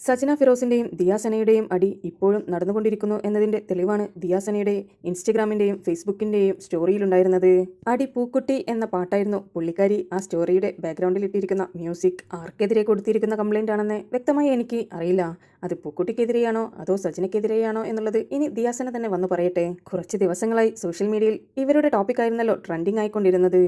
സജന ഫിറോസിന്റെയും ദിയാസനയുടെയും അടി ഇപ്പോഴും നടന്നുകൊണ്ടിരിക്കുന്നു എന്നതിന്റെ തെളിവാണ് ദിയാസനയുടെ ഇൻസ്റ്റഗ്രാമിന്റെയും ഫേസ്ബുക്കിന്റെയും സ്റ്റോറിയിലുണ്ടായിരുന്നത്. അടി പൂക്കുട്ടി എന്ന പാട്ടായിരുന്നു പുള്ളിക്കാരി ആ സ്റ്റോറിയുടെ ബാക്ക്ഗ്രൗണ്ടിൽ ഇട്ടിരിക്കുന്ന മ്യൂസിക്. ആർക്കെതിരെ കൊടുത്തിരിക്കുന്ന കംപ്ലൈന്റ് ആണെന്ന് വ്യക്തമായി എനിക്ക് അറിയില്ല. അത് പൂക്കുട്ടിക്കെതിരെയാണോ അതോ സജനയ്ക്കെതിരെയാണോ എന്നുള്ളത് ഇനി ദിയാസന തന്നെ വന്നു പറയട്ടെ. കുറച്ച് ദിവസങ്ങളായി സോഷ്യൽ മീഡിയയിൽ ഇവരുടെ ടോപ്പിക് ആയിരുന്നല്ലോ ട്രെൻഡിങ് ആയിക്കൊണ്ടിരുന്നത്.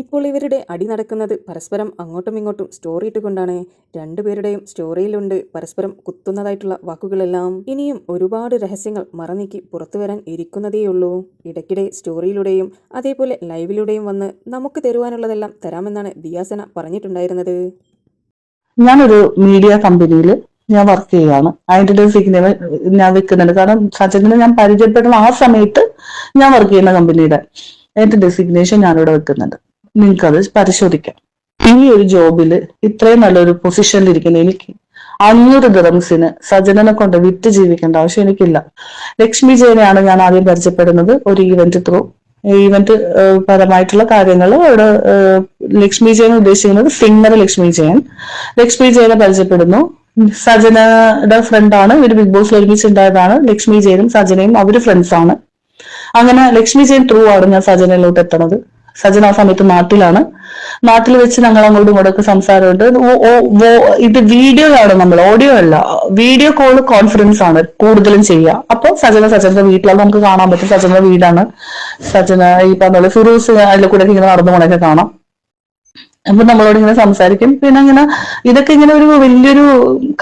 ഇപ്പോൾ ഇവരുടെ അടി നടക്കുന്നത് പരസ്പരം അങ്ങോട്ടും ഇങ്ങോട്ടും സ്റ്റോറി ഇട്ടുകൊണ്ടാണ്. രണ്ടുപേരുടെയും സ്റ്റോറിയിലുണ്ട് പരസ്പരം കുത്തുന്നതായിട്ടുള്ള വാക്കുകളെല്ലാം. ഇനിയും ഒരുപാട് രഹസ്യങ്ങൾ മറനീക്കി പുറത്തു വരാൻ ഇരിക്കുന്നതേയുള്ളൂ. ഇടയ്ക്കിടെ സ്റ്റോറിയിലൂടെയും അതേപോലെ ലൈവിലൂടെയും വന്ന് നമുക്ക് തരുവാനുള്ളതെല്ലാം തരാമെന്നാണ് ദിയാസന പറഞ്ഞിട്ടുണ്ടായിരുന്നത്. ഞാനൊരു മീഡിയ കമ്പനിയിൽ ഞാൻ വർക്ക് ചെയ്യുകയാണ്. അതിൻ്റെ ഡെസിഗ്നേഷൻ ഞാൻ വെക്കുന്നുണ്ട്. കാരണം സജനെ ഞാൻ പരിചയപ്പെടുന്ന ആ സമയത്ത് ഞാൻ വർക്ക് ചെയ്യുന്ന കമ്പനിയുടെ എന്റെ ഡെസിഗ്നേഷൻ ഞാനിവിടെ വെക്കുന്നുണ്ട്. നിങ്ങൾക്കത് പരിശോധിക്കാം. ഈ ഒരു ജോബിൽ ഇത്രയും നല്ലൊരു പൊസിഷനിൽ ഇരിക്കുന്ന എനിക്ക് 500 ദിറംസിന് സജനനെ കൊണ്ട് വിറ്റ് ജീവിക്കേണ്ട ആവശ്യം എനിക്കില്ല. ലക്ഷ്മി ജയനെയാണ് ഞാൻ ആദ്യം പരിചയപ്പെടുന്നത് ഒരു ഈവന്റ് ത്രൂ. ഈവന്റ് പരമായിട്ടുള്ള കാര്യങ്ങൾ അവിടെ ലക്ഷ്മി ജയൻ ഉദ്ദേശിക്കുന്നത് സിംഗർ ലക്ഷ്മി ജയനെ പരിചയപ്പെടുന്നു. സജനയുടെ ഫ്രണ്ടാണ്. ഇവര് ബിഗ് ബോസിൽ ഒരുമിച്ചുണ്ടായതാണ്. ലക്ഷ്മി ജയനും സജനയും അവര് ഫ്രണ്ട്സ് ആണ്. അങ്ങനെ ലക്ഷ്മി ജയൻ ത്രൂ ആണ് ഞാൻ സജനയിലോട്ട് എത്തണത്. സജന ആ സമയത്ത് നാട്ടിലാണ്. നാട്ടിൽ വെച്ച് ഞങ്ങൾ അങ്ങോട്ടും ഇങ്ങോട്ടൊക്കെ സംസാരമുണ്ട്. ഇത് വീഡിയോ ആണ്, നമ്മൾ ഓഡിയോ അല്ല, വീഡിയോ കോള് കോൺഫറൻസ് ആണ് കൂടുതലും ചെയ്യുക. അപ്പൊ സജനന്റെ വീട്ടിലാണ് നമുക്ക് കാണാൻ പറ്റും. സജനയുടെ വീടാണ്. സജന ഈ പറഞ്ഞ പോലെ ഫിറോസ് അതിൽ കൂടെ ഇങ്ങനെ നടന്നു പോണൊക്കെ കാണാം. അപ്പൊ നമ്മളോട് ഇങ്ങനെ സംസാരിക്കും. പിന്നെ ഇങ്ങനെ ഇതൊക്കെ ഇങ്ങനെ ഒരു വലിയൊരു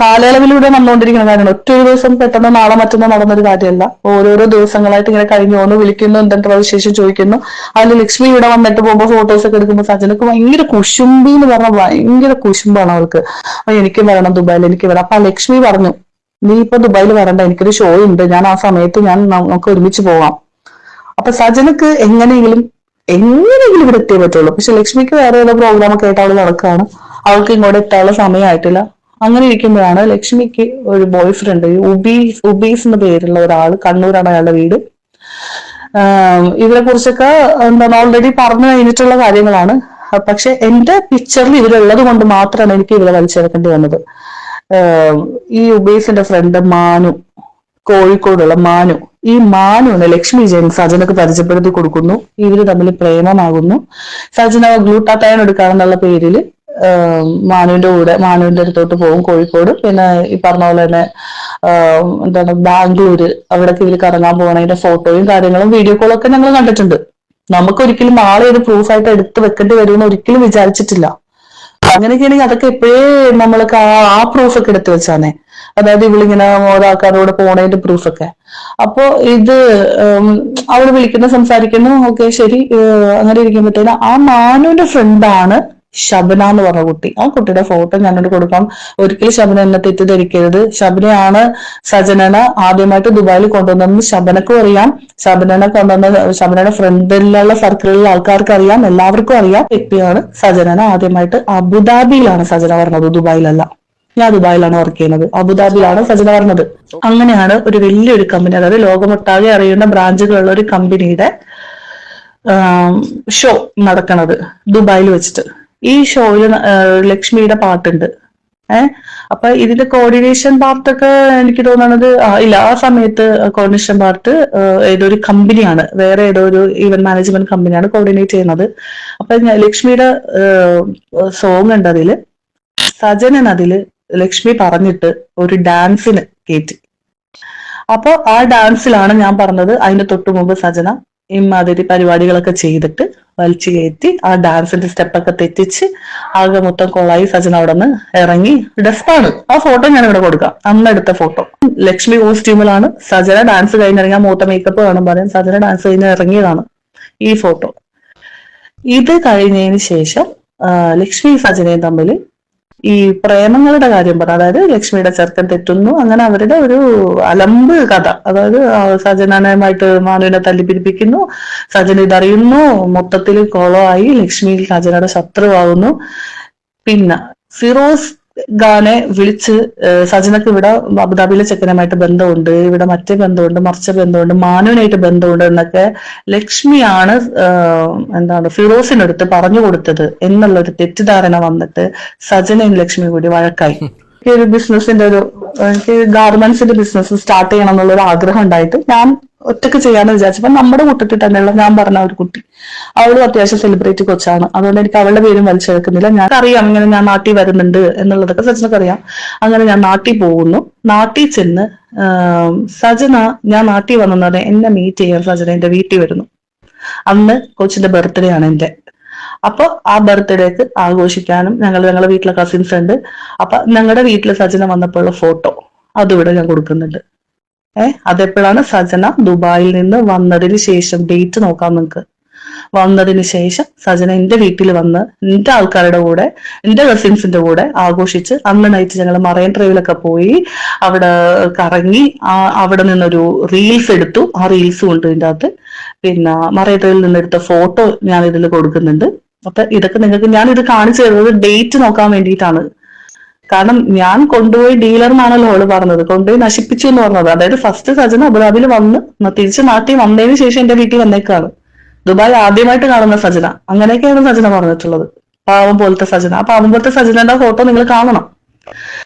കാലയളവിലൂടെ നടന്നുകൊണ്ടിരിക്കുന്ന കാര്യമാണ്. ഒറ്റ ഒരു ദിവസം പെട്ടെന്ന് നാളെ മറ്റന്നോ നടന്നൊരു കാര്യമല്ല. ഓരോരോ ദിവസങ്ങളായിട്ട് ഇങ്ങനെ കഴിഞ്ഞു പോകുന്നു. വിളിക്കുന്നു, എന്തെങ്കിലും വിശേഷം ചോദിക്കുന്നു. അതിൽ ലക്ഷ്മി ഇവിടെ വന്നിട്ട് പോകുമ്പോൾ ഫോട്ടോസ് ഒക്കെ എടുക്കുമ്പോൾ സജനക്ക് ഭയങ്കര കുശുമ്പി എന്ന് പറഞ്ഞാൽ ഭയങ്കര കുശുമ്പാണ് അവൾക്ക്. അപ്പൊ എനിക്കും വരണം ദുബായിൽ, എനിക്ക് വരാം. അപ്പൊ ലക്ഷ്മി പറഞ്ഞു, നീ ഇപ്പൊ ദുബായിൽ വരണ്ട, എനിക്കൊരു ഷോ ഉണ്ട്, ഞാൻ ആ സമയത്ത് നമുക്ക് ഒരുമിച്ച് പോവാം. അപ്പൊ സജനക്ക് എങ്ങനെയെങ്കിലും ഇവിടെ എത്തിയേ പറ്റുള്ളൂ. പക്ഷെ ലക്ഷ്മിക്ക് വേറെ ഏതോ പ്രോഗ്രാം ഒക്കെ ആയിട്ട് അവള് നടക്കുകയാണ്. അവൾക്ക് ഇങ്ങോട്ട് എത്താനുള്ള സമയമായിട്ടില്ല. അങ്ങനെ ഇരിക്കുമ്പോഴാണ് ലക്ഷ്മിക്ക് ഒരു ബോയ് ഫ്രണ്ട്, ഉബീസ് എന്ന പേരുള്ള ഒരാൾ, കണ്ണൂരാണ് അയാളുടെ വീട്. ഇതിനെ കുറിച്ചൊക്കെ എന്താണ് ഓൾറെഡി പറഞ്ഞു കഴിഞ്ഞിട്ടുള്ള കാര്യങ്ങളാണ്. പക്ഷെ എന്റെ പിക്ചറിൽ ഇവരുള്ളത് കൊണ്ട് മാത്രമാണ് എനിക്ക് ഇവരെ വലിച്ചെടുക്കേണ്ടി വന്നത്. ഈ ഉബീസിന്റെ ഫ്രണ്ട് മാനു, കോഴിക്കോടുള്ള മാനു, ഈ മാനുവിനെ ലക്ഷ്മി ജയൻ സജനക്ക് പരിചയപ്പെടുത്തി കൊടുക്കുന്നു. ഇവര് തമ്മിൽ പ്രേമമാകുന്നു. സജന ഗ്ലൂട്ടാത്തയൺ എടുക്കാമെന്നുള്ള പേരില് മാനുവിന്റെ അടുത്തോട്ട് പോകും കോഴിക്കോട്. പിന്നെ ഈ പറഞ്ഞ പോലെ തന്നെ എന്താണ് ബാംഗ്ലൂര്, അവിടേക്ക് ഇവര് കറങ്ങാൻ പോകുന്നതിന്റെ ഫോട്ടോയും കാര്യങ്ങളും വീഡിയോ കോളൊക്കെ ഞങ്ങൾ കണ്ടിട്ടുണ്ട്. നമുക്കൊരിക്കലും ആളെ ഒരു പ്രൂഫായിട്ട് എടുത്ത് വെക്കേണ്ടി വരുമെന്ന് ഒരിക്കലും വിചാരിച്ചിട്ടില്ല. അങ്ങനെയൊക്കെയാണെങ്കിൽ അതൊക്കെ എപ്പോഴേ നമ്മൾക്ക് ആ പ്രൂഫൊക്കെ എടുത്തു വെച്ചാണേ. അതായത് ഇവളിങ്ങനെ ഓരോ ആൾക്കാരോട് പോണതിന്റെ പ്രൂഫൊക്കെ. അപ്പൊ ഇത് അവള് വിളിക്കുന്നു, സംസാരിക്കുന്നു, ഓക്കെ ശരി. അങ്ങനെ ഇരിക്കുമ്പോഴത്തേന് ആ മാനുവിന്റെ ഫ്രണ്ടാണ് ശബന എന്ന് പറഞ്ഞ കുട്ടി. ആ കുട്ടിയുടെ ഫോട്ടോ ഞാനോട് കൊടുക്കാം. ഒരിക്കലും ശബന എന്നെ തെറ്റിദ്ധരിക്കരുത്. ശബനയാണ് സജനനെ ആദ്യമായിട്ട് ദുബായിൽ കൊണ്ടുവന്നെന്ന് ശബനക്കും അറിയാം. ശബനയുടെ ഫ്രണ്ടിലുള്ള സർക്കിളിലുള്ള ആൾക്കാർക്ക് അറിയാം, എല്ലാവർക്കും അറിയാം. വ്യക്തിയാണ് സജനനെ ആദ്യമായിട്ട് അബുദാബിയിലാണ് സജന പറഞ്ഞത്, ദുബായിലല്ല. ഞാൻ ദുബായിലാണ് വർക്ക് ചെയ്യുന്നത്, അബുദാബിയിലാണ് സജന പറഞ്ഞത്. അങ്ങനെയാണ് ഒരു വലിയൊരു കമ്പനി, അതായത് ലോകമൊട്ടാകെ അറിയുന്ന ബ്രാഞ്ചുകളുള്ള ഒരു കമ്പനിയുടെ ഷോ നടക്കണത് ദുബായിൽ വെച്ചിട്ട്. ഈ ഷോയിൽ ലക്ഷ്മിയുടെ പാട്ടുണ്ട്. അപ്പൊ ഇതിന്റെ കോർഡിനേഷൻ പാർട്ടൊക്കെ എനിക്ക് തോന്നുന്നത് ഇല്ല, ആ സമയത്ത് കോർഡിനേഷൻ പാർട്ട് ഏതൊരു കമ്പനിയാണ്, വേറെ ഏതോ ഒരു ഈവന്റ് മാനേജ്മെന്റ് കമ്പനിയാണ് കോർഡിനേറ്റ് ചെയ്യുന്നത്. അപ്പൊ ലക്ഷ്മിയുടെ സോങ് ഉണ്ട് അതില്. സജനൻ അതില് ലക്ഷ്മി പറഞ്ഞിട്ട് ഒരു ഡാൻസിന് കയറ്റി. അപ്പൊ ആ ഡാൻസിലാണ് ഞാൻ പറഞ്ഞത്, അതിന്റെ തൊട്ടു മുമ്പ് സജന ഇമാതിരി പരിപാടികളൊക്കെ ചെയ്തിട്ട് വലിച്ചു കയറ്റി ആ ഡാൻസിന്റെ സ്റ്റെപ്പൊക്കെ തെറ്റിച്ച് ആകെ മൊത്തം കൊളായി. സജന അവിടെ നിന്ന് ഇറങ്ങി. ഡെസ്പാണ്. ആ ഫോട്ടോ ഞാൻ ഇവിടെ കൊടുക്കാം, അന്ന് എടുത്ത ഫോട്ടോ. ലക്ഷ്മി കോസ്റ്റ്യൂമിലാണ്, സജന ഡാൻസ് കഴിഞ്ഞിറങ്ങിയ മൂത്ത മേക്കപ്പ് കാണും പറയും. സജന ഡാൻസ് കഴിഞ്ഞ് ഇറങ്ങിയതാണ് ഈ ഫോട്ടോ. ഇത് കഴിഞ്ഞതിന് ശേഷം ലക്ഷ്മി സജനയും തമ്മിൽ ഈ പ്രേമങ്ങളുടെ കാര്യം പറഞ്ഞു. അതായത് ലക്ഷ്മിയുടെ ചെറുക്കൻ തെറ്റുന്നു, അങ്ങനെ അവരുടെ ഒരു അലമ്പ് കഥ. അതായത് സജനനുമായിട്ട് മാനുവിനെ തല്ലിപ്പിരിപ്പിക്കുന്നു. സജന ഇതറിയുന്നു, മൊത്തത്തിൽ കോളമായി. ലക്ഷ്മി സജനയുടെ ശത്രുവാകുന്നു. പിന്നെ ഫിറോസ് ഖാനെ വിളിച്ച് സജനക്ക് ഇവിടെ അബുദാബിയിലെ ചെക്കനുമായിട്ട് ബന്ധമുണ്ട്, ഇവിടെ മറ്റേ ബന്ധമുണ്ട്, മറിച്ച ബന്ധമുണ്ട്, മാനുവിനായിട്ട് ബന്ധമുണ്ട് എന്നൊക്കെ ലക്ഷ്മിയാണ് ഫിറോസിനടുത്ത് പറഞ്ഞു കൊടുത്തത് എന്നുള്ളൊരു തെറ്റിദ്ധാരണ വന്നിട്ട് സജനയും ലക്ഷ്മി കൂടി വഴക്കായി. ഒരു ബിസിനസിന്റെ എനിക്ക് ഗാർമെന്റ്സിന്റെ ബിസിനസ് സ്റ്റാർട്ട് ചെയ്യണം എന്നുള്ളൊരു ആഗ്രഹം ഉണ്ടായിട്ട് ഞാൻ ഒറ്റക്ക് ചെയ്യാന്ന് വിചാരിച്ചപ്പോ നമ്മുടെ കൂട്ടത്തിൽ തന്നെയുള്ള ഞാൻ പറഞ്ഞ ഒരു കുട്ടി, അവളും അത്യാവശ്യം സെലിബ്രിറ്റി കൊച്ചാണ്. അതുകൊണ്ട് എനിക്ക് അവളുടെ പേരും വലിച്ചെടുക്കുന്നില്ല. ഞാൻ അറിയാം ഇങ്ങനെ ഞാൻ നാട്ടിൽ വരുന്നുണ്ട് എന്നുള്ളതൊക്കെ സജനക്ക് അറിയാം. അങ്ങനെ ഞാൻ നാട്ടിൽ പോകുന്നു. നാട്ടിൽ ചെന്ന് സജന, ഞാൻ നാട്ടിൽ വന്നത് എന്നെ മീറ്റ് ചെയ്യാൻ സജന എന്റെ വീട്ടിൽ വരുന്നു. അന്ന് കൊച്ചിന്റെ ബർത്ത്ഡേ ആണ് എന്റെ. അപ്പൊ ആ ബർത്ത്ഡേക്ക് ആഘോഷിക്കാനും ഞങ്ങളുടെ വീട്ടിലെ കസിൻസ് ഉണ്ട്. അപ്പൊ ഞങ്ങളുടെ വീട്ടിലെ സജന വന്നപ്പോഴുള്ള ഫോട്ടോ അതിവിടെ ഞാൻ കൊടുക്കുന്നുണ്ട്. അതെപ്പോഴാണ് സജന ദുബായിൽ നിന്ന് വന്നതിന് ശേഷം, ഡേറ്റ് നോക്കാം നിങ്ങൾക്ക്. വന്നതിന് ശേഷം സജന എന്റെ വീട്ടിൽ വന്ന് എന്റെ ആൾക്കാരുടെ കൂടെ, എന്റെ കസിൻസിന്റെ കൂടെ ആഘോഷിച്ച് അന്ന് നൈറ്റ് ഞങ്ങൾ മറൈൻ ഡ്രൈവിലൊക്കെ പോയി അവിടെ കറങ്ങി അവിടെ നിന്നൊരു റീൽസ് എടുത്തു. ആ റീൽസും ഉണ്ട് ഇതിന്റെ അകത്ത്. പിന്നെ മറൈൻ ഡ്രൈവിൽ നിന്നെടുത്ത ഫോട്ടോ ഞാൻ ഇതിൽ കൊടുക്കുന്നുണ്ട്. അപ്പൊ ഇതൊക്കെ നിങ്ങൾക്ക് ഞാൻ ഇത് കാണിച്ചു തരുന്നത് ഡേറ്റ് നോക്കാൻ വേണ്ടിയിട്ടാണ്. കാരണം ഞാൻ കൊണ്ടുപോയി ഡീലർ എന്നാണല്ലോ അവള് പറഞ്ഞത്, കൊണ്ടുപോയി നശിപ്പിച്ചു എന്ന് പറഞ്ഞത്. അതായത് ഫസ്റ്റ് സജന അബുദാബിയിൽ വന്ന് തിരിച്ച് നാട്ടിൽ വന്നതിന് ശേഷം എന്റെ വീട്ടിൽ വന്നേക്കാണ്. ദുബായ് ആദ്യമായിട്ട് കാണുന്ന സജന, അങ്ങനെയൊക്കെയാണ് സജന പറഞ്ഞിട്ടുള്ളത്. പാവം പോലത്തെ സജന. ആ പാവം പോലത്തെ സജനയുടെ ഫോട്ടോ നിങ്ങൾ കാണണം.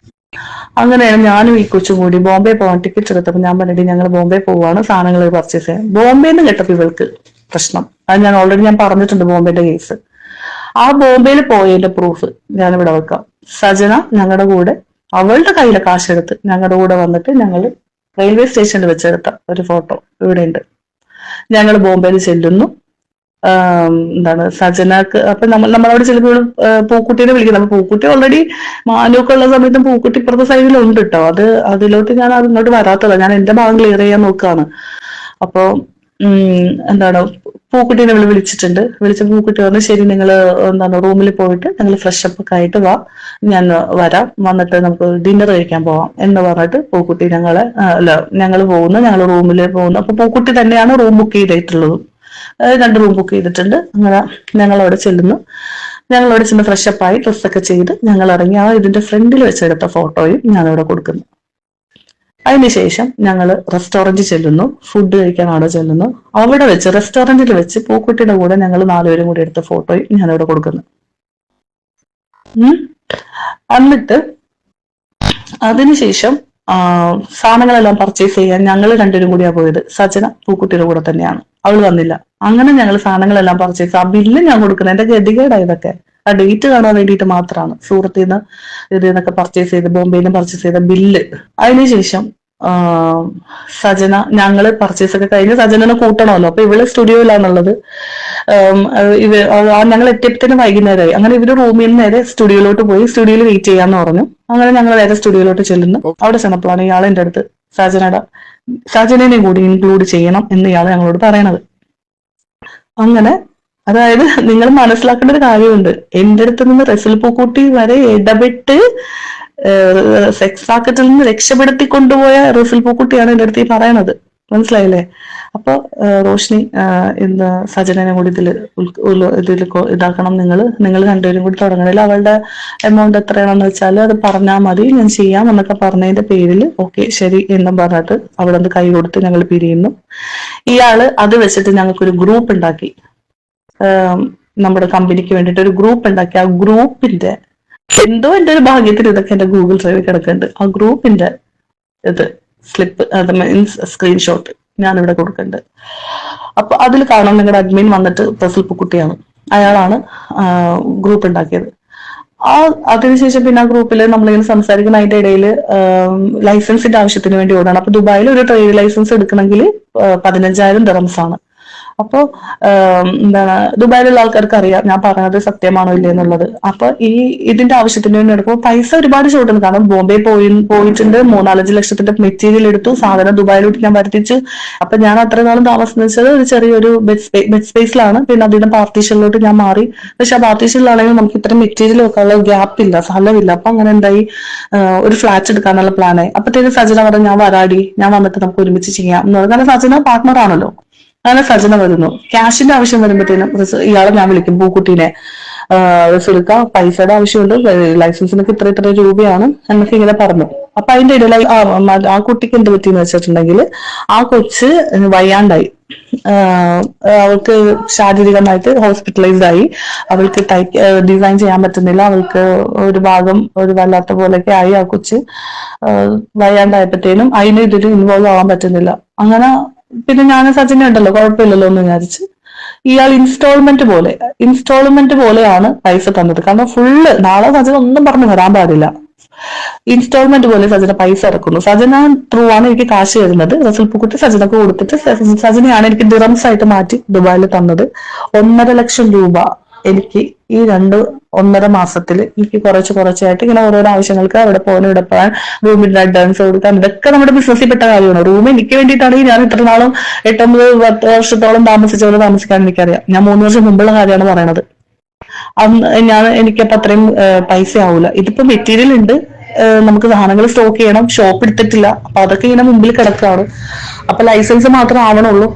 അങ്ങനെയാണ് ഞാനും ഈ കൊച്ചും കൂടി ബോംബെ പോകാൻ ടിക്കറ്റ് എടുത്തപ്പോൾ ഞാൻ പറഞ്ഞിട്ട് ഞങ്ങൾ ബോംബെ പോവാണ് സാധനങ്ങൾ പർച്ചേസ് ചെയ്യാൻ. ബോംബെന്ന് കേട്ടപ്പോൾ ഇവൾക്ക് പ്രശ്നം. അത് ഞാൻ ഓൾറെഡി ഞാൻ പറഞ്ഞിട്ടുണ്ട് ബോംബെന്റെ കേസ്. ആ ബോംബെയിൽ പോയതിന്റെ പ്രൂഫ് ഞാനിവിടെ വെക്കാം. സജന ഞങ്ങളുടെ കൂടെ അവളുടെ കയ്യിലെ കാശെടുത്ത് ഞങ്ങളുടെ കൂടെ വന്നിട്ട് ഞങ്ങൾ റെയിൽവേ സ്റ്റേഷനിൽ വെച്ചെടുത്ത ഒരു ഫോട്ടോ ഇവിടെ ഉണ്ട്. ഞങ്ങൾ ബോംബെയിൽ ചെല്ലുന്നു. എന്താണ് സജനക്ക്, അപ്പൊ നമ്മളവിടെ ചെല്ലുമ്പോൾ പൂക്കുട്ടീനെ വിളിക്കുന്നത്. അപ്പൊ പൂക്കുട്ടി ഓൾറെഡി മാനൂക്കെ ഉള്ള സമയത്തും പൂക്കുട്ടി ഇപ്പുറത്തെ സൈഡിലുണ്ട് കേട്ടോ. അതിലോട്ട് ഞാൻ അതിങ്ങോട്ട് വരാത്തതാണ്, ഞാൻ എന്റെ ഭാഗം ക്ലിയർ ചെയ്യാൻ നോക്കുകയാണ്. അപ്പൊ എന്താണ് പൂക്കുട്ടീനെ വിളിച്ചിട്ടുണ്ട്. വിളിച്ച പൂക്കുട്ടി പറഞ്ഞു ശരി നിങ്ങൾ എന്താണ് റൂമിൽ പോയിട്ട് ഞങ്ങൾ ഫ്രഷ് അപ്പ് ഒക്കെ ആയിട്ട് വാ, ഞാൻ വരാം, വന്നിട്ട് നമുക്ക് ഡിന്നർ കഴിക്കാൻ പോവാം എന്ന് പറഞ്ഞിട്ട് പൂക്കുട്ടി ഞങ്ങൾ പോകുന്നു. ഞങ്ങൾ റൂമിൽ പോകുന്നു. അപ്പൊ പൂക്കുട്ടി തന്നെയാണ് റൂം ബുക്ക് ചെയ്തിട്ടുള്ളത്. 2 റൂം ബുക്ക് ചെയ്തിട്ടുണ്ട്. അങ്ങനെ ഞങ്ങളവിടെ ചെല്ലുന്നു. ഞങ്ങളവിടെ ചെന്ന് ഫ്രഷ് അപ്പ് ആയി ഡ്രസ്സൊക്കെ ചെയ്ത് ഞങ്ങൾ ഇറങ്ങി. ഇതിന്റെ ഫ്രണ്ടിൽ വെച്ചെടുത്ത ഫോട്ടോയും ഞാനിവിടെ കൊടുക്കുന്നു. അതിനുശേഷം ഞങ്ങൾ റെസ്റ്റോറന്റിൽ ചെല്ലുന്നു, ഫുഡ് കഴിക്കാൻ അവിടെ ചെല്ലുന്നു. അവിടെ വെച്ച് റെസ്റ്റോറന്റിൽ വെച്ച് പൂക്കുട്ടിയുടെ കൂടെ ഞങ്ങൾ 4 പേരും കൂടി എടുത്ത ഫോട്ടോയും ഞാനിവിടെ കൊടുക്കുന്നു. എന്നിട്ട് അതിനുശേഷം സാധനങ്ങളെല്ലാം പർച്ചേസ് ചെയ്യാൻ ഞങ്ങൾ 2 പേരും കൂടിയാണ് പോയത്. സജന പൂക്കുട്ടിയുടെ കൂടെ തന്നെയാണ്, അവൾ വന്നില്ല. അങ്ങനെ ഞങ്ങൾ സാധനങ്ങളെല്ലാം പർച്ചേസ്, ആ ബില്ല് ഞാൻ കൊടുക്കുന്നത് എന്റെ ഗതികേടാണ് ഇതൊക്കെ. ആ ഡേറ്റ് കാണാൻ വേണ്ടിയിട്ട് മാത്രമാണ്. സൂറത്തിൽ നിന്ന് ഇതിന്നൊക്കെ പർച്ചേസ് ചെയ്ത് ബോംബെയിൽ നിന്ന് പർച്ചേസ് ചെയ്ത ബില്ല്. അതിനുശേഷം സജന ഞങ്ങള് പർച്ചേസ് ഒക്കെ കഴിഞ്ഞ് സജനനെ കൂട്ടണമല്ലോ. അപ്പൊ ഇവള് സ്റ്റുഡിയോയിലാണുള്ളത്. ഞങ്ങൾ എത്തിയപ്പോഴത്തേനും വൈകുന്നേരമായി. അങ്ങനെ ഇവര് റൂമിൽ നിന്ന് നേരെ സ്റ്റുഡിയോയിലോട്ട് പോയി സ്റ്റുഡിയോയിൽ വെയിറ്റ് ചെയ്യാന്ന് പറഞ്ഞു. അങ്ങനെ ഞങ്ങൾ നേരെ സ്റ്റുഡിയോയിലോട്ട് ചെല്ലുന്നു. അവിടെ ചെന്നപ്പോഴാണ് ഇയാൾ എന്റെ അടുത്ത് സജനനെ കൂടി ഇൻക്ലൂഡ് ചെയ്യണം എന്ന് ഇയാൾ ഞങ്ങളോട് പറയണത്. അങ്ങനെ അതായത് നിങ്ങൾ മനസ്സിലാക്കേണ്ട ഒരു കാര്യമുണ്ട്, എന്റെ അടുത്ത് നിന്ന് റസൽ പൂക്കുട്ടി വരെ ഇടപെട്ട് സെക്സ് റാക്കറ്റിൽ നിന്ന് രക്ഷപ്പെടുത്തി കൊണ്ടുപോയ റസൽ പൂക്കുട്ടിയാണ് എന്റെ അടുത്ത് ഈ പറയണത്. മനസ്സിലായില്ലേ? അപ്പൊ റോഷ്നി ഇന്ന് സജനനെ കൂടി ഇതിൽ ഇതാക്കണം. നിങ്ങൾ 2 പേരും കൂടി തുടങ്ങണില്ല. അവളുടെ എമൗണ്ട് എത്രയാണെന്ന് വെച്ചാൽ അത് പറഞ്ഞാൽ മതി, ഞാൻ ചെയ്യാം എന്നൊക്കെ പറഞ്ഞതിന്റെ പേരിൽ ഓക്കെ ശരി എന്നും പറഞ്ഞിട്ട് അവിടെ നിന്ന് കൈ കൊടുത്ത് ഞങ്ങൾ പിരിയുന്നു. ഇയാള് അത് വെച്ചിട്ട് ഞങ്ങൾക്കൊരു ഗ്രൂപ്പ് ഉണ്ടാക്കി. നമ്മുടെ കമ്പനിക്ക് വേണ്ടിയിട്ട് ഒരു ഗ്രൂപ്പ് ഉണ്ടാക്കി. ആ ഗ്രൂപ്പിന്റെ എന്തോ എന്റെ ഒരു ഭാഗ്യത്തിൽ ഇതൊക്കെ എന്റെ ഗൂഗിൾ ഡ്രൈവിൽ കിടക്കുന്നുണ്ട്. ആ ഗ്രൂപ്പിന്റെ സ്ലിപ്പ്, അത് മീൻസ് സ്ക്രീൻഷോട്ട് ഞാനിവിടെ കൊടുക്കുന്നുണ്ട്. അപ്പൊ അതിൽ കാണാൻ നിങ്ങളുടെ അഡ്മിൻ വന്നിട്ട് റസൽ പൂക്കുട്ടിയാണ്. അയാളാണ് ഗ്രൂപ്പ് ഉണ്ടാക്കിയത്. അതിനുശേഷം പിന്നെ ആ ഗ്രൂപ്പിൽ നമ്മളിങ്ങനെ സംസാരിക്കുന്ന അതിന്റെ ഇടയിൽ ലൈസൻസിന്റെ ആവശ്യത്തിന് വേണ്ടി ഓടാണ്. അപ്പൊ ദുബായിൽ ഒരു ട്രേഡ് ലൈസൻസ് എടുക്കണമെങ്കിൽ 15,000 ദിറംസ് ആണ്. അപ്പൊ എന്താണ് ദുബായിലുള്ള ആൾക്കാർക്ക് അറിയാം ഞാൻ പറഞ്ഞത് സത്യമാണോ ഇല്ലേ എന്നുള്ളത്. അപ്പൊ ഇതിന്റെ ആവശ്യത്തിന് വേണ്ടി എടുക്കുമ്പോൾ പൈസ ഒരുപാട് ചോട്ടുന്നു. കാരണം ബോംബെ പോയിട്ടുണ്ട്, 3-4 ലക്ഷത്തിന്റെ മെറ്റീരിയൽ എടുത്തു, സാധനം ദുബായിലോട്ട് ഞാൻ വരുത്തിച്ചു. അപ്പൊ ഞാൻ അത്ര നാളും താമസിച്ചത് ഒരു ചെറിയൊരു ബെഡ് സ്പേസിലാണ്. പിന്നെ അതിന്റെ പാർട്ടീഷനിലോട്ട് ഞാൻ മാറി. പക്ഷെ ആ പാർട്ടീഷനിലാണെങ്കിൽ നമുക്ക് ഇത്രയും മെറ്റീരിയൽ വെക്കാനുള്ള ഗ്യാപ്പ് ഇല്ല, സ്ഥലമില്ല. അപ്പൊ അങ്ങനെ എന്തായി, ഒരു ഫ്ലാറ്റ് എടുക്കാനുള്ള പ്ലാനായി. അപ്പത്തേക്ക് സജന പറഞ്ഞു ഞാൻ വരാടി, ഞാൻ വന്നിട്ട് നമുക്ക് ഒരുമിച്ച് ചെയ്യാം എന്ന് പറഞ്ഞു. കാരണം സജന പാർട്ട്ണർ ആണല്ലോ. അങ്ങനെ സജന വരുന്നു. ക്യാഷിന്റെ ആവശ്യം വരുമ്പോഴത്തേനും ഇയാളെ ഞാൻ വിളിക്കും, പൂക്കുട്ടീനെ. റിസൾക്ക പൈസയുടെ ആവശ്യമുണ്ട്, ലൈസൻസിനൊക്കെ ഇത്ര രൂപയാണ് എന്നൊക്കെ ഇങ്ങനെ പറഞ്ഞു. അപ്പൊ അതിന്റെ ഇടയിൽ ആ കുട്ടിക്ക് എന്ത് പറ്റിയെന്ന് വെച്ചിട്ടുണ്ടെങ്കിൽ ആ കൊച്ച് വയ്യാണ്ടായി. അവൾക്ക് ശാരീരികമായിട്ട് ഹോസ്പിറ്റലൈസ്ഡ് ആയി. അവൾക്ക് ഡിസൈൻ ചെയ്യാൻ പറ്റുന്നില്ല. അവൾക്ക് ഒരു ഭാഗം ഒരു വല്ലാത്ത പോലെയൊക്കെ ആയി. ആ കൊച്ച് വയ്യാണ്ടായപ്പോഴത്തേനും അതിന് ഇതിൽ ഇൻവോൾവ് ആവാൻ പറ്റുന്നില്ല. അങ്ങനെ പിന്നെ ഞാൻ സച്ചിനെ ഉണ്ടല്ലോ കുഴപ്പമില്ലല്ലോ എന്ന് വിചാരിച്ച് ഇയാൾ ഇൻസ്റ്റാൾമെന്റ് പോലെയാണ് പൈസ തന്നത്. കാരണം ഫുള്ള് നാളെ സജന ഒന്നും പറഞ്ഞു വരാൻ പാടില്ല. ഇൻസ്റ്റാൾമെന്റ് പോലെ സജന പൈസ ഇറക്കുന്നു. സജന ത്രൂ ആണ് എനിക്ക് കാശ് തരുന്നത്. റസൽ പൂക്കുട്ടി സജനക്ക് കൊടുത്തിട്ട് സജനയാണ് എനിക്ക് ദിറംസ് ആയിട്ട് മാറ്റി ദുബായിൽ തന്നത്. 1.5 ലക്ഷം രൂപ എനിക്ക് ഈ 1.5 മാസത്തിൽ എനിക്ക് കുറച്ചായിട്ട് ഇങ്ങനെ ഓരോരോ ആവശ്യങ്ങൾക്ക് അവിടെ പോകാൻ ഇവിടെ പോകാൻ റൂമിന്റെ അഡ്വാൻസ് കൊടുക്കാൻ ഇതൊക്കെ നമ്മുടെ ബിസിനസ്സിൽ പെട്ട കാര്യമാണ്. റൂം എനിക്ക് വേണ്ടിയിട്ടാണെങ്കിൽ ഞാൻ ഇത്ര നാളും 8-9-10 വർഷത്തോളം താമസിച്ചവരെ താമസിക്കാൻ എനിക്കറിയാം. ഞാൻ 3 വർഷം മുമ്പുള്ള കാര്യമാണ് പറയണത്. എനിക്കപ്പോ അത്രയും പൈസ ആവൂല. ഇതിപ്പോ മെറ്റീരിയൽ ഉണ്ട്, നമുക്ക് സാധനങ്ങൾ സ്റ്റോക്ക് ചെയ്യണം, ഷോപ്പ് എടുത്തിട്ടില്ല. അപ്പൊ അതൊക്കെ ഇങ്ങനെ മുമ്പിൽ കിടക്കുകയാണ്. അപ്പൊ ലൈസൻസ് മാത്രം ആവണുള്ളൂ.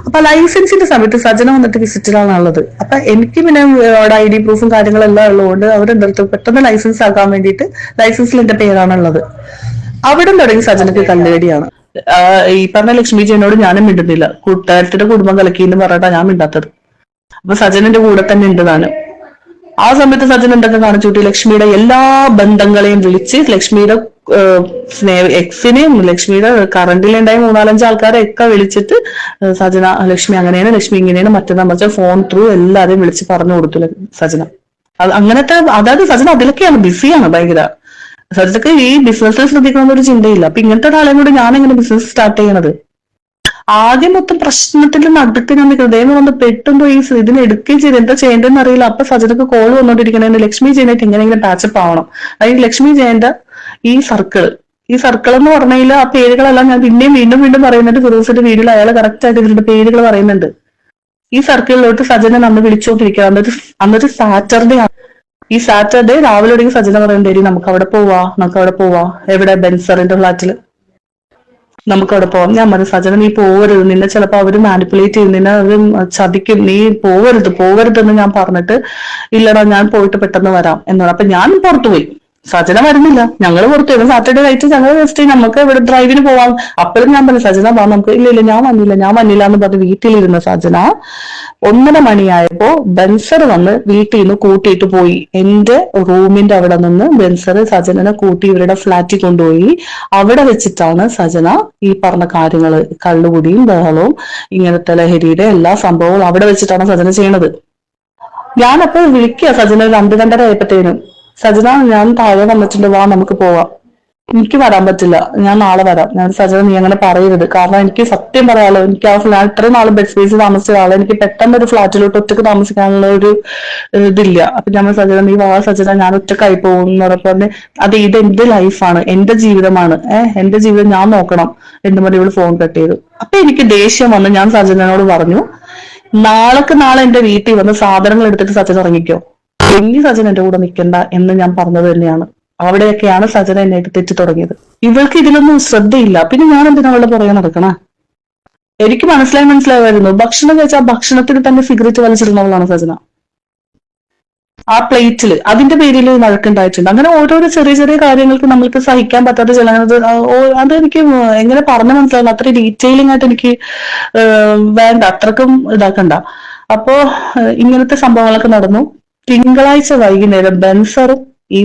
അപ്പൊ ലൈസൻസിന്റെ സമയത്ത് സജന വന്നിട്ട് വിസിറ്റിലാണ് ഉള്ളത്. അപ്പൊ എനിക്ക് പിന്നെ അവിടെ ID പ്രൂഫും കാര്യങ്ങളെല്ലാം ഉള്ളതുകൊണ്ട് അവരെന്റെ അടുത്ത് പെട്ടെന്ന് ലൈസൻസ് ആക്കാൻ വേണ്ടിയിട്ട് ലൈസൻസിൽ എന്റെ പേരാണ് ഉള്ളത്. അവിടെ തുടങ്ങി സജനക്ക് കല്ലേടിയാണ്. ഈ പറഞ്ഞ ലക്ഷ്മി ജയനോട് ഞാനും മിണ്ടുന്നില്ല. കൂട്ടുകാരത്തിന്റെ കുടുംബം കലക്കി എന്ന് പറഞ്ഞിട്ടാ ഞാൻ മിണ്ടാത്തത്. അപ്പൊ സജനന്റെ കൂടെ തന്നെ ഉണ്ട് താനും. ആ സമയത്ത് സജൻ എന്തൊക്കെ കാണിച്ചു കൂട്ടി, ലക്ഷ്മിയുടെ എല്ലാ ബന്ധങ്ങളെയും വിളിച്ച് ലക്ഷ്മിയുടെ എക്സിനെയും ലക്ഷ്മിയുടെ കറണ്ടിലുണ്ടായ 3-4 ആൾക്കാരെ ഒക്കെ വിളിച്ചിട്ട് സജന ലക്ഷ്മി അങ്ങനെയാണ്, ലക്ഷ്മി ഇങ്ങനെയാണ്, മറ്റന്നാ മറിച്ച ഫോൺ ത്രൂ എല്ലാരെയും വിളിച്ച് പറഞ്ഞു കൊടുത്തു സജന. അങ്ങനത്തെ അതായത് സജന അതിലൊക്കെയാണ് ബിസിയാണ് ഭയങ്കര. സജനക്ക് ഈ ബിസിനസ്സിൽ ശ്രദ്ധിക്കണമെന്നൊരു ചിന്തയില്ല. അപ്പൊ ഇങ്ങനത്തെ ഒരാളെയും കൂടി ഞാൻ എങ്ങനെ ബിസിനസ് സ്റ്റാർട്ട് ചെയ്യണത്? ആദ്യം മൊത്തം പ്രശ്നത്തിന്റെ നടുക്ക് ഞാൻ ഹൃദയം വന്ന് പെട്ടുമ്പോ ഇതിന് എടുക്കുകയും ചെയ്ത് എന്താ ചെയ്യേണ്ടതെന്ന് അറിയില്ല. അപ്പൊ സജനക്ക് കോൾ വന്നോണ്ടിരിക്കണേ ലക്ഷ്മി ജയനായിട്ട് എങ്ങനെയെങ്കിലും പാച്ചപ്പ് ആവണം. അതായത് ലക്ഷ്മി ജയന്റെ ഈ സർക്കിൾ എന്ന് പറഞ്ഞാൽ ആ പേരുകളെല്ലാം ഞാൻ പിന്നെയും വീണ്ടും പറയുന്നുണ്ട്. ഫിറോസിന്റെ വീഡിയോയിൽ അയാൾ കറക്റ്റ് ആയിട്ട് ഇതിന്റെ പേരുകൾ പറയുന്നുണ്ട്. ഈ സർക്കിളിലോട്ട് സജന അന്ന് വിളിച്ചോണ്ടിരിക്കുക. അന്നൊരു സാറ്റർഡേ ആണ്. ഈ സാറ്റർഡേ രാവിലെ ഒടുങ്ങി സജന പറയേണ്ടി നമുക്ക് അവിടെ പോവാ എവിടെ ബെൻസറിന്റെ ഫ്ലാറ്റില് നമുക്ക് അവിടെ പോവാം. ഞാൻ പറഞ്ഞു സജന നീ പോവരുത്, നിന്നെ ചിലപ്പോ അവര് മാനിപ്പുലേറ്റ് ചെയ്യും, നിന്നെ അവര് ചതിക്കും, നീ പോവരുതെന്ന് ഞാൻ പറഞ്ഞിട്ട് ഇല്ലടാ ഞാൻ പോയിട്ട് പെട്ടെന്ന് വരാം എന്നാണ്. അപ്പൊ ഞാൻ പുറത്തുപോയി. സജന വരുന്നില്ല. ഞങ്ങൾ പുറത്തു വരും. സാറ്റർഡേ നൈറ്റ് ഞങ്ങൾ ജസ്റ്റ് നമുക്ക് ഇവിടെ ഡ്രൈവിന് പോവാം. അപ്പോഴും ഞാൻ പറഞ്ഞു സജന വാ നമുക്ക്. ഇല്ല ഞാൻ വന്നില്ല എന്ന് പറഞ്ഞ് വീട്ടിലിരുന്ന സജന 1:30 മണിയായപ്പോ ബെൻസർ വന്ന് വീട്ടിൽ നിന്ന് കൂട്ടിയിട്ട് പോയി. എന്റെ റൂമിന്റെ അവിടെ നിന്ന് ബെൻസർ സജനനെ കൂട്ടി ഇവരുടെ ഫ്ലാറ്റിൽ കൊണ്ടുപോയി. അവിടെ വെച്ചിട്ടാണ് സജന ഈ പറഞ്ഞ കാര്യങ്ങള്, കള്ളുകുടിയും ബഹളവും ഇങ്ങനത്തെ ലഹരിയുടെ എല്ലാ സംഭവവും അവിടെ വെച്ചിട്ടാണ് സജന ചെയ്യണത്. ഞാനപ്പോ വിളിക്കുക സജന 2-2:30 ആയപ്പോഴത്തേനും, സജന ഞാൻ താഴെ വന്നിട്ടുണ്ട്, വാ നമുക്ക് പോവാം. എനിക്ക് വരാൻ പറ്റില്ല, ഞാൻ നാളെ വരാം. ഞാൻ സജന നീ അങ്ങനെ പറയരുത്, കാരണം എനിക്ക് സത്യം പറയാലോ, എനിക്ക് ആ ഫ്ലാറ്റ് ഇത്രയും നാള് ബെഡ് സ്പേസ് താമസിച്ച ആളെ എനിക്ക് പെട്ടെന്ന് ഒരു ഫ്ലാറ്റിലോട്ട് ഒറ്റക്ക് താമസിക്കാനുള്ള ഒരു ഇതില്ല. അപ്പൊ ഞാൻ സജന നീ വാ സജന, ഞാൻ ഒറ്റക്കായി പോകും എന്ന് പറഞ്ഞ അത് ഇത് എന്റെ ലൈഫാണ്, എന്റെ ജീവിതമാണ്, എന്റെ ജീവിതം ഞാൻ നോക്കണം എന്ന് പറഞ്ഞ് ഇവള് ഫോൺ കട്ട് ചെയ്തു. അപ്പൊ എനിക്ക് ദേഷ്യം വന്ന് ഞാൻ സജനോട് പറഞ്ഞു നാളെ എന്റെ വീട്ടിൽ വന്ന് സാധനങ്ങൾ എടുത്തിട്ട് സജന ഇറങ്ങിക്കോ, ഇനി സജന എന്റെ കൂടെ നിൽക്കണ്ട എന്ന് ഞാൻ പറഞ്ഞത് തന്നെയാണ്. അവിടെയൊക്കെയാണ് സജന എന്നെ തെറ്റി തുടങ്ങിയത്. ഇവൾക്ക് ഇതിലൊന്നും ശ്രദ്ധയില്ല. പിന്നെ ഞാൻ എന്തിനാ അവളുടെ പുറകെ നടക്കണ? എനിക്ക് മനസ്സിലായിരുന്നു. ഭക്ഷണം കഴിച്ചാൽ ഭക്ഷണത്തിന് തന്നെ സിഗരറ്റ് വലിച്ചിരുന്നവളാണ് സജന. ആ പ്ലേറ്റില് അതിന്റെ പേരിൽ വഴക്കുണ്ടായിട്ടുണ്ട്. അങ്ങനെ ഓരോരോ ചെറിയ കാര്യങ്ങൾക്ക് നമ്മൾക്ക് സഹിക്കാൻ പറ്റാത്ത ചിലത് അതെനിക്ക് എങ്ങനെ പറഞ്ഞു മനസ്സിലാകുന്നു. അത്ര ഡീറ്റെയിലിംഗ് ആയിട്ട് എനിക്ക് വേണ്ട, അത്രക്കും ഇതാക്കണ്ട. അപ്പോ ഇങ്ങനത്തെ സംഭവങ്ങളൊക്കെ നടന്നു. തിങ്കളാഴ്ച വൈകുന്നേരം ബെൻസറും ഈ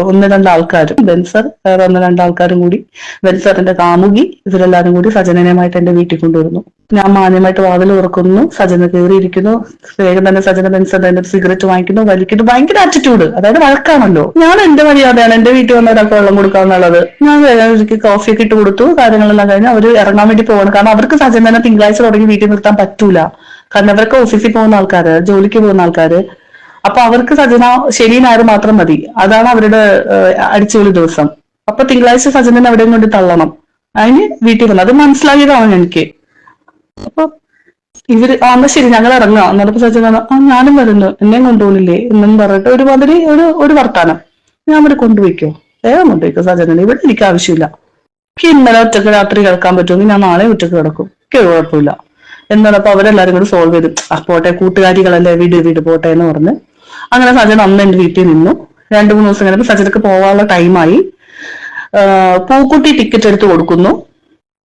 1-2 ആൾക്കാരും, ബെൻസർ വേറെ 1-2 ആൾക്കാരും കൂടി, ബെൻസറിന്റെ കാമുകി, ഇവരെല്ലാരും കൂടി സജനനുമായിട്ട് എന്റെ വീട്ടിൽ കൊണ്ടുവരുന്നു. ഞാൻ മാന്യമായിട്ട് വാതിൽ തുറക്കുന്നു. സജന കയറിയിരിക്കുന്നു. വേഗം തന്നെ സജന ബെൻസറിന്റെ സിഗരറ്റ് വാങ്ങിക്കുന്നു, വലിക്കുന്നു. ഭയങ്കര ആറ്റിറ്റ്യൂഡ്, അതായത് വഴക്കാണല്ലോ. ഞാൻ എന്റെ മര്യാദയാണ്, എന്റെ വീട്ടിൽ വന്നവരൊക്കെ വെള്ളം കൊടുക്കാന്നുള്ളത്. ഞാൻ വേഗം കോഫിയൊക്കെ ഇട്ട് കൊടുത്തു. കാര്യങ്ങളെല്ലാം കഴിഞ്ഞ് അവര് ഇറങ്ങാൻ വേണ്ടി പോകണം. കാരണം അവർക്ക് സജന തിങ്കളാഴ്ച തുടങ്ങി വീട്ടിൽ നിർത്താൻ പറ്റൂല. കാരണം അവർക്ക് ഓഫീസിൽ പോകുന്ന ആൾക്കാര്, ജോലിക്ക് പോകുന്ന ആൾക്കാര്. അപ്പൊ അവർക്ക് സജന ശനി ഞായർ മാത്രം മതി, അതാണ് അവരുടെ അടിച്ചുപൊളി ദിവസം. അപ്പൊ തിങ്കളാഴ്ച സജനനെ എവിടെയും കൊണ്ട് തള്ളണം. അതിന് വീട്ടിൽ വന്നു. അത് മനസ്സിലാക്കിയതാണ് എനിക്ക്. അപ്പൊ ഇവര് എന്നാ ശരി ഞങ്ങൾ ഇറങ്ങാം എന്നപ്പോ സജന ഞാനും വരുന്നു, എന്നെയും കൊണ്ടുപോകുന്നില്ലേ എന്നും പറഞ്ഞിട്ട് ഒരുമാതിരി ഒരു വർത്താനം. ഞാൻ അവരെ കൊണ്ടുപോയിക്കോ, വേഗം കൊണ്ടുപോയിക്കോ സജന, ഇവിടെ എനിക്ക് ആവശ്യമില്ല. എനിക്ക് ഇന്നലെ ഒറ്റക്ക് രാത്രി കിടക്കാൻ പറ്റുമെങ്കിൽ ഞാൻ നാളെ ഒറ്റക്ക് കിടക്കും, എനിക്ക് കുഴപ്പമില്ല എന്നാണ്. അപ്പൊ അവരെല്ലാരും കൂടി സോൾവ് ചെയ്തു. പോട്ടെ കൂട്ടുകാരികളല്ലേ, വീട് പോട്ടെ എന്ന് പറഞ്ഞ് അങ്ങനെ സജന അന്ന് എന്റെ വീട്ടിൽ നിന്നു. 2-3 ദിവസം കഴിഞ്ഞപ്പോൾ സജനക്ക് പോകാനുള്ള ടൈമായി. പൂക്കുട്ടി ടിക്കറ്റ് എടുത്ത് കൊടുക്കുന്നു,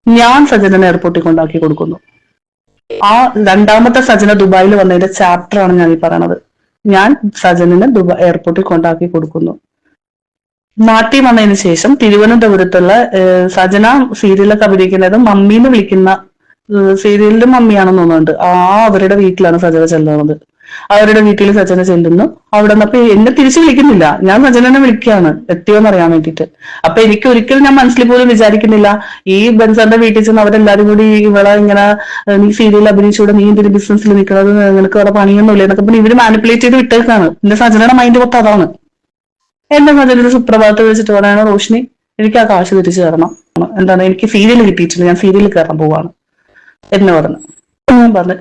ഞാൻ സജനനെ എയർപോർട്ടിൽ കൊണ്ടാക്കി കൊടുക്കുന്നു. ആ രണ്ടാമത്തെ സജന ദുബായിൽ വന്നതിന്റെ ചാപ്റ്റർ ആണ് ഞാൻ ഈ പറയണത്. ഞാൻ സജനനെ എയർപോർട്ടിൽ കൊണ്ടാക്കി കൊടുക്കുന്നു. നാട്ടിൽ വന്നതിന് ശേഷം തിരുവനന്തപുരത്തുള്ള സജന സീരിയലൊക്കെ അഭിനയിക്കുന്നത് മമ്മീന്ന് വിളിക്കുന്ന സീരിയലിന്റെ മമ്മിയാണെന്ന് തോന്നുന്നുണ്ട്. അവരുടെ വീട്ടിലാണ് സജന ചെല്ലുന്നത്. അവരുടെ വീട്ടിൽ സജന ചെല്ലുന്നു. അവിടെ നിന്നപ്പോ എന്നെ തിരിച്ചു വിളിക്കുന്നില്ല, ഞാൻ സജനനെ വിളിക്കുകയാണ് എത്തിയോന്ന് അറിയാൻ വേണ്ടിയിട്ട്. അപ്പൊ എനിക്ക് ഒരിക്കലും ഞാൻ മനസ്സിൽ പോലും വിചാരിക്കുന്നില്ല ഈ ബെൻസാറിന്റെ വീട്ടിൽ ചെന്ന് അവരെല്ലാരും കൂടി ഇവളെ ഇങ്ങനെ നീ സീരിയൽ അഭിനയിച്ചൂടെ, നീ എന്തിന് ബിസിനസ്സിൽ നിൽക്കുന്നത്, നിനക്ക് അവിടെ പണിയൊന്നുമില്ല എന്നൊക്കെ പിന്നെ ഇവര് മാനിപ്പുലേറ്റ് ചെയ്ത് വിട്ടേക്കാണ്. എന്റെ സജനയുടെ മൈൻഡ് മൊത്തം അതാണ്. എന്റെ സജന സുപ്രഭാതത്തിൽ വെച്ചിട്ട് പറയാണ്, റോഷിനി എനിക്ക് ആ കാശ് തിരിച്ചു തരണം, എന്താണ് എനിക്ക് സീരിയൽ കിട്ടിയിട്ടില്ല, ഞാൻ സീരിയലിൽ കയറാൻ പോവാണ് എന്ന് പറഞ്ഞു. ഞാൻ പറഞ്ഞു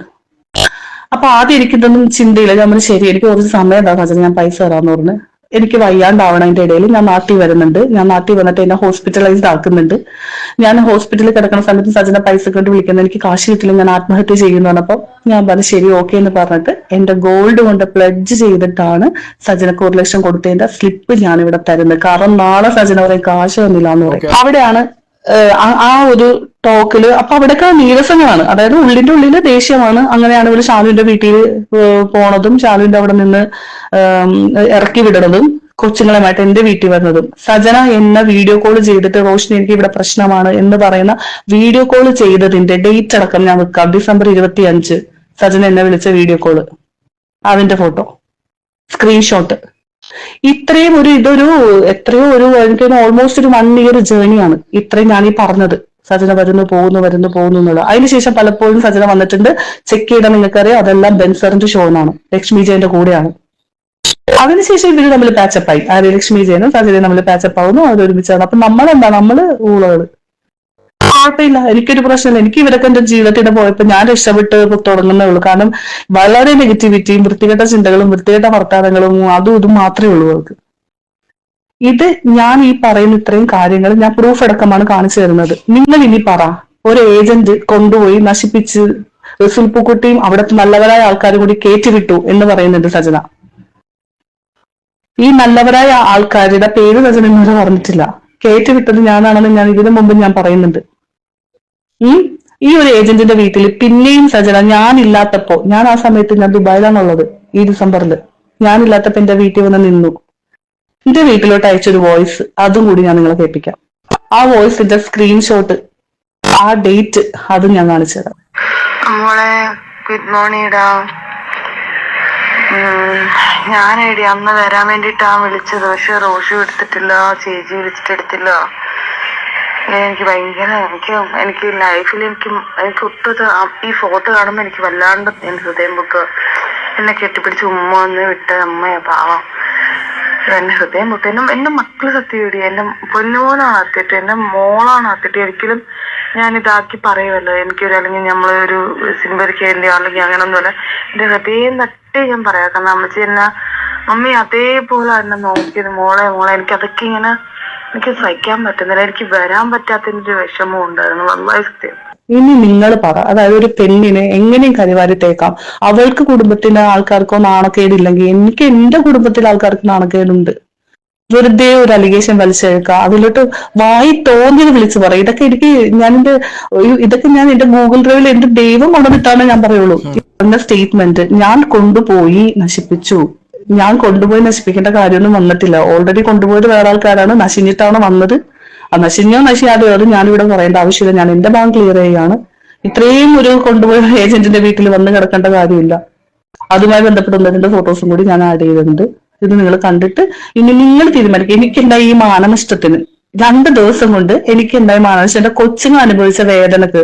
അപ്പൊ ആദ്യം എനിക്കിതൊന്നും ചിന്തയില്ല. ഞാൻ പറഞ്ഞു ശരി, എനിക്ക് കുറച്ച് സമയം എന്താ സജന, ഞാൻ പൈസ തരാന്ന് പറഞ്ഞു. എനിക്ക് വയ്യാണ്ടാവണതിന്റെ ഇടയിൽ ഞാൻ നാട്ടിൽ വരുന്നുണ്ട്. ഞാൻ നാട്ടിൽ വന്നിട്ട് എന്നെ ഹോസ്പിറ്റലൈസ്ഡ് ആക്കുന്നുണ്ട്. ഞാൻ ഹോസ്പിറ്റലിൽ കിടക്കുന്ന സമയത്ത് സജന പൈസ കൊണ്ട് വിളിക്കുന്നത്, എനിക്ക് കാശ് കിട്ടില്ല, ഞാൻ ആത്മഹത്യ ചെയ്യുന്നു പറഞ്ഞപ്പോൾ ഞാൻ പറഞ്ഞു ശരി ഓക്കെ എന്ന് പറഞ്ഞിട്ട് എന്റെ ഗോൾഡ് കൊണ്ട് പ്ലഡ്ജ് ചെയ്തിട്ടാണ് സജനക്ക് 1 ലക്ഷം കൊടുത്തതിന്റെ സ്ലിപ്പ് ഞാൻ ഇവിടെ തരുന്നത്. കാരണം നാളെ സജന പറയും കാശ് തന്നില്ല എന്ന് പറയും. അവിടെയാണ് ആ ഒരു ടോക്കില് അപ്പൊ അവിടെയൊക്കെ നീരസങ്ങളാണ്, അതായത് ഉള്ളിന്റെ ഉള്ളില് ദേഷ്യമാണ്. അങ്ങനെയാണ് ഇവര് ഷാലുവിന്റെ വീട്ടിൽ പോണതും ഷാലുവിന്റെ അവിടെ നിന്ന് ഇറക്കി വിടണതും കൊച്ചുങ്ങളുമായിട്ട് എന്റെ വീട്ടിൽ വരുന്നതും. സജന എന്നെ വീഡിയോ കോൾ ചെയ്തിട്ട് റോഷിനി എനിക്ക് ഇവിടെ പ്രശ്നമാണ് എന്ന് പറയുന്ന വീഡിയോ കോൾ ചെയ്തതിന്റെ ഡേറ്റ് അടക്കം ഞാൻ വെക്കാം. ഡിസംബർ 25 സജന എന്നെ വിളിച്ച വീഡിയോ കോള്, അതിന്റെ ഫോട്ടോ സ്ക്രീൻഷോട്ട്. ഇത്രയും ഇതൊരു എത്രയോ എനിക്ക് ഓൾമോസ്റ്റ് ഒരു 1 ഇയർ ജേണിയാണ് ഇത്രയും ഞാൻ ഈ പറഞ്ഞത്. സജന വരുന്നു പോകുന്നു എന്നുള്ള. അതിനുശേഷം പലപ്പോഴും സജന വന്നിട്ടുണ്ട്. ചെക്ക് ചെയ്താൽ നിങ്ങൾക്കറിയാം അതെല്ലാം ബെൻസറിന്റെ ഷോനാണ്, ലക്ഷ്മി ജയന്റെ കൂടെയാണ്. അതിനുശേഷം ഇവര് തമ്മിൽ പാച്ചപ്പായി. ആര് ലക്ഷ്മി ജയനും സജന തമ്മിൽ പാച്ചപ്പ് ആവുന്നു, അവർ ഒരുമിച്ചാണ്. അപ്പൊ നമ്മള് ഊളകള്. കുഴപ്പമില്ല, എനിക്കൊരു പ്രശ്നമില്ല. എനിക്ക് ഇവരൊക്കെ എന്റെ ജീവിതത്തിൽ പോയപ്പോ ഞാൻ രക്ഷപ്പെട്ട് തുടങ്ങുന്നേ ഉള്ളൂ. കാരണം വളരെ നെഗറ്റിവിറ്റിയും വൃത്തികെട്ട ചിന്തകളും വൃത്തികെട്ട വർത്താനങ്ങളും അതും ഇതും മാത്രമേ ഉള്ളൂ അവർക്ക്. ഇത് ഞാൻ ഈ പറയുന്ന ഇത്രയും കാര്യങ്ങൾ ഞാൻ പ്രൂഫ് അടക്കമാണ് കാണിച്ചു തരുന്നത്. നിങ്ങൾ ഇനി പറ, ഒരു ഏജന്റ് കൊണ്ടുപോയി നശിപ്പിച്ച് സുൽപ്പുക്കുട്ടിയും അവിടുത്തെ നല്ലവരായ ആൾക്കാരും കൂടി കയറ്റിവിട്ടു എന്ന് പറയുന്നുണ്ട് സജന. ഈ നല്ലവരായ ആൾക്കാരുടെ പേര് സജന എന്നോട് പറഞ്ഞിട്ടില്ല. കയറ്റിവിട്ടത് ഞാനാണെന്ന് ഞാൻ ഇതിനു മുമ്പ് ഞാൻ പറയുന്നുണ്ട്. ഈ ഒരു ഏജന്റിന്റെ വീട്ടിൽ പിന്നെയും സജന ഞാനില്ലാത്തപ്പോ, ഞാൻ ആ സമയത്ത് ഞാൻ ദുബായിലാണുള്ളത്, ഈ ഡിസംബറിൽ ഞാനില്ലാത്തപ്പോ എന്റെ വീട്ടിൽ വന്ന് നിന്നു. എന്റെ വീട്ടിലോട്ട് അയച്ചൊരു വോയിസ്, അതും കൂടി ഞാൻ നിങ്ങളെ കേൾപ്പിക്കാം. ആ വോയിസിന്റെ സ്ക്രീൻഷോട്ട്, ആ ഡേറ്റ്, അതും ഞാൻ കാണിച്ചു തരാം. മോളെ ഗുഡ് മോർണിംഗ് ഡാ. ഞാനേടി അന്ന് വരാൻ വേണ്ടിട്ടാ വിളിച്ചത്, പക്ഷെ റോഷു എടുത്തിട്ടില്ല, ചേച്ചി വിളിച്ചിട്ട് എടുത്തില്ല. എനിക്ക് ഭയങ്കര എനിക്ക് ലൈഫിൽ എനിക്ക് ഒട്ടത് ഈ ഫോട്ടോ കാണുമ്പോ എനിക്ക് വല്ലാണ്ട് എന്റെ ഹൃദയം പൊട്ടുക. എന്നെ കെട്ടിപ്പിടിച്ച് ഉമ്മ വന്ന് വിട്ട അമ്മയാ പാവം. എന്റെ ഹൃദയം പൊട്ടി. എന്റെ മക്കള് സത്യമായിട്ട് എന്റെ പൊന്നുമോനാണ് ആത്തിട്ട്, എന്റെ മോളാണ് ആത്തിട്ട്. ഒരിക്കലും ഞാൻ ഇതാക്കി പറയുമല്ലോ, എനിക്കൊരു അല്ലെങ്കിൽ നമ്മളൊരു സിംബരിക്കേണ്ടി അല്ലെങ്കിൽ അങ്ങനൊന്നുമല്ല. എന്റെ ഹൃദയം തട്ടി ഞാൻ പറയാം. കാരണം അമ്മച്ചി എന്നെ മമ്മി അതേപോലെ എന്നെ നോക്കിയത്. മോളെ എനിക്കതൊക്കെ ഇങ്ങനെ എനിക്ക് സഹിക്കാൻ പറ്റുന്നില്ല. എനിക്ക് വരാൻ പറ്റാത്തതിന്റെ ഒരു വിഷമം ഉണ്ടായിരുന്നു. വല്ലാതെ സത്യം. ഇനി നിങ്ങൾ പറ, അതായത് ഒരു പെണ്ണിനെ എങ്ങനെയും കരിവാരിത്തേക്കാം. അവൾക്ക് കുടുംബത്തിലെ ആൾക്കാർക്കോ നാണക്കേടില്ലെങ്കിൽ എനിക്ക് എന്റെ കുടുംബത്തിലെ ആൾക്കാർക്ക് നാണക്കേടുണ്ട്. വെറുതെ ഒരു അലിഗേഷൻ വലിച്ചെടുക്കുക, അതിലോട്ട് വായി തോന്നിയത് വിളിച്ചു പറയും. ഇതൊക്കെ ഞാൻ എന്റെ ഗൂഗിൾ ഡ്രൈവിൽ എന്റെ ദൈവം കൊണ്ടുവന്നിട്ടാണ് ഞാൻ പറയുള്ളൂ. പറഞ്ഞ സ്റ്റേറ്റ്മെന്റ് ഞാൻ കൊണ്ടുപോയി നശിപ്പിച്ചു. ഞാൻ കൊണ്ടുപോയി നശിപ്പിക്കേണ്ട കാര്യമൊന്നും വന്നിട്ടില്ല. ഓൾറെഡി കൊണ്ടുപോയത് വേറെ ആൾക്കാരാണ്, നശിഞ്ഞിട്ടാണ് വന്നത്. നശിഞ്ഞോ നശിയാതെയോ അത് ഞാനിവിടെ പറയേണ്ട ആവശ്യമില്ല. ഞാൻ എന്റെ ഭാഗം ക്ലിയർ ചെയ്യുകയാണ്. ഇത്രയും ഒരു കൊണ്ടുപോയ ഏജന്റിന്റെ വീട്ടിൽ വന്ന് കിടക്കേണ്ട കാര്യമില്ല. അതുമായി ബന്ധപ്പെട്ടുള്ളതിന്റെ ഫോട്ടോസും കൂടി ഞാൻ ആഡ് ചെയ്തിട്ടുണ്ട്. ഇത് നിങ്ങൾ കണ്ടിട്ട് ഇനി നിങ്ങൾ തീരുമാനിക്കുക. എനിക്കുണ്ടായ ഈ മാനനഷ്ടത്തിന് 2 ദിവസം കൊണ്ട് എനിക്കുണ്ടായ മാനനഷ്ടം, എന്റെ കൊച്ചുങ്ങൾ അനുഭവിച്ച വേദനക്ക്,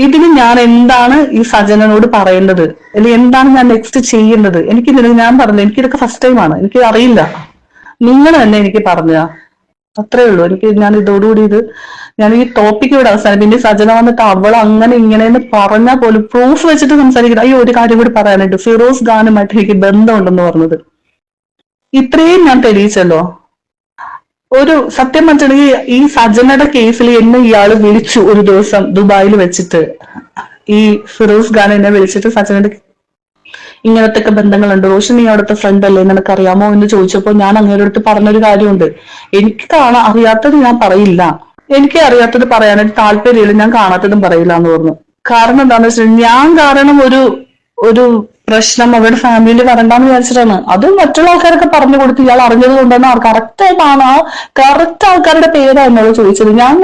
ഇതിന് ഞാൻ എന്താണ് ഈ സജനനോട് പറയേണ്ടത്, അല്ലെങ്കിൽ എന്താണ് ഞാൻ നെക്സ്റ്റ് ചെയ്യേണ്ടത്? ഞാൻ പറഞ്ഞു എനിക്കിതൊക്കെ ഫസ്റ്റ് ടൈമാണ്, എനിക്ക് അറിയില്ല. നിങ്ങൾ തന്നെ എനിക്ക് പറഞ്ഞ അത്രേ ഉള്ളൂ. ഞാൻ ഇതോടുകൂടി ഞാൻ ഈ ടോപ്പിക്ക് ഇവിടെ അവസാനം. പിന്നെ സജന വന്നിട്ട് അവൾ അങ്ങനെ ഇങ്ങനെയെന്ന് പറഞ്ഞാൽ പോലും പ്രൂഫ് വെച്ചിട്ട് സംസാരിക്കണം. ഈ ഒരു കാര്യം കൂടി പറയാനുണ്ട്, ഫിറോസ് ഖാനുമായിട്ട് എനിക്ക് ബന്ധമുണ്ടെന്ന് പറഞ്ഞത് ഇത്രയും ഞാൻ തെളിയിച്ചല്ലോ. ഒരു സത്യം പറഞ്ഞിട്ടുണ്ടെങ്കിൽ ഈ സജനയുടെ കേസിൽ എന്നെ ഇയാള് വിളിച്ചു ഒരു ദിവസം ദുബായിൽ വെച്ചിട്ട്. ഈ ഫിറോസ് ഖാൻ എന്നെ വിളിച്ചിട്ട് സജനയുടെ ഇങ്ങനത്തെ ബന്ധങ്ങളുണ്ട്, റോഷൻ നീ അവിടുത്തെ ഫ്രണ്ട് അല്ലേ, നിനക്കറിയാമോ എന്ന് ചോദിച്ചപ്പോൾ ഞാൻ അങ്ങയുടെ അടുത്ത് പറഞ്ഞൊരു കാര്യമുണ്ട്, എനിക്ക് അറിയാത്തത് ഞാൻ പറയില്ല, എനിക്ക് അറിയാത്തത് പറയാനായിട്ട് താല്പര്യമില്ല, ഞാൻ കാണാത്തതും പറയില്ല എന്ന് പറഞ്ഞു. കാരണം എന്താണെന്ന് വെച്ചാൽ ഞാൻ കാരണം ഒരു പ്രശ്നം അവരുടെ ഫാമിലിയിൽ വരണ്ടെന്ന് വിചാരിച്ചിട്ടാണ്. അത് മറ്റുള്ള ആൾക്കാരൊക്കെ പറഞ്ഞു കൊടുത്ത് ഇയാൾ അറിഞ്ഞത് കൊണ്ടാണ് കറക്റ്റ് ആയിട്ടാണ് ആ കറക്റ്റ് ആൾക്കാരുടെ പേരാണ് എന്നോട് ചോദിച്ചത്. ഞാൻ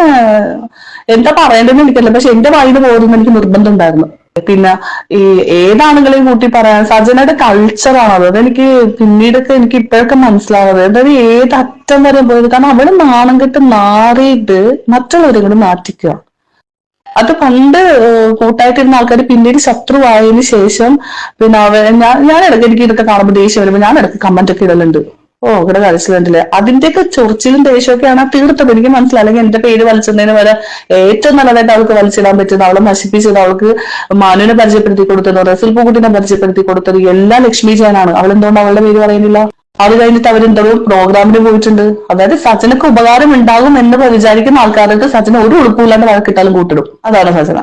എന്താ പറയേണ്ടതെന്ന് എനിക്കല്ല, പക്ഷെ എന്റെ വായിന് പോകുന്ന എനിക്ക് നിർബന്ധം ഉണ്ടായിരുന്നു. പിന്നെ ഈ ഏതാണെങ്കിലും കൂട്ടി പറയാൻ സജനയുടെ കൾച്ചറാണ് അത്. അതെനിക്ക് പിന്നീടൊക്കെ എനിക്ക് ഇപ്പോഴൊക്കെ മനസ്സിലാവുന്നത്, അതായത് ഏത് അറ്റം വരെ പോയത്. കാരണം അവിടെ നാണം കെട്ട് നാറിയിട്ട് മറ്റുള്ളവരെ കൂടെ മാറ്റിക്കുക. അത് പണ്ട് കൂട്ടായിട്ടിരുന്ന ആൾക്കാർ പിന്നീട് ശത്രുവായതിനു ശേഷം പിന്നെ ഞാൻ ഇടയ്ക്ക് എനിക്ക് ഇതൊക്കെ കാണുമ്പോൾ ദേഷ്യം വരുമ്പോൾ ഞാൻ ഇടയ്ക്ക് കമന്റ് ഒക്കെ ഇടലുണ്ട്. ഓ ഇവിടെ കളിച്ചിട്ടുണ്ടല്ലേ, അതിന്റെയൊക്കെ ചൊറിച്ചിലും ദേഷ്യമൊക്കെയാണ് തീർത്തത്. എനിക്ക് മനസ്സിലായി. അല്ലെങ്കിൽ എന്റെ പേര് വലിച്ചതിന് വരെ ഏറ്റവും നല്ലതായിട്ട് അവൾക്ക് വലിച്ചിടാൻ പറ്റുന്നത്, അവളെ നശിപ്പിച്ചത്, അവൾക്ക് മാനുവിനെ പരിചയപ്പെടുത്തി കൊടുത്തത്, റസൂൽ പൂക്കുട്ടിനെ പരിചയപ്പെടുത്തി കൊടുത്തത് എല്ലാം ലക്ഷ്മി ജാനാണ്. അവളെന്തുകൊണ്ട് അവളുടെ പേര് പറയുന്നില്ല? അത് കഴിഞ്ഞിട്ട് അവരെന്തോ പ്രോഗ്രാമിന് പോയിട്ടുണ്ട്. അതായത് സജനക്ക് ഉപകാരം ഉണ്ടാകും എന്ന് വിചാരിക്കുന്ന ആൾക്കാർക്ക് സജന ഒരു ഉളുപ്പില്ലാണ്ട് വഴക്കിട്ടാലും കൂട്ടിടും. അതാണ് സജന.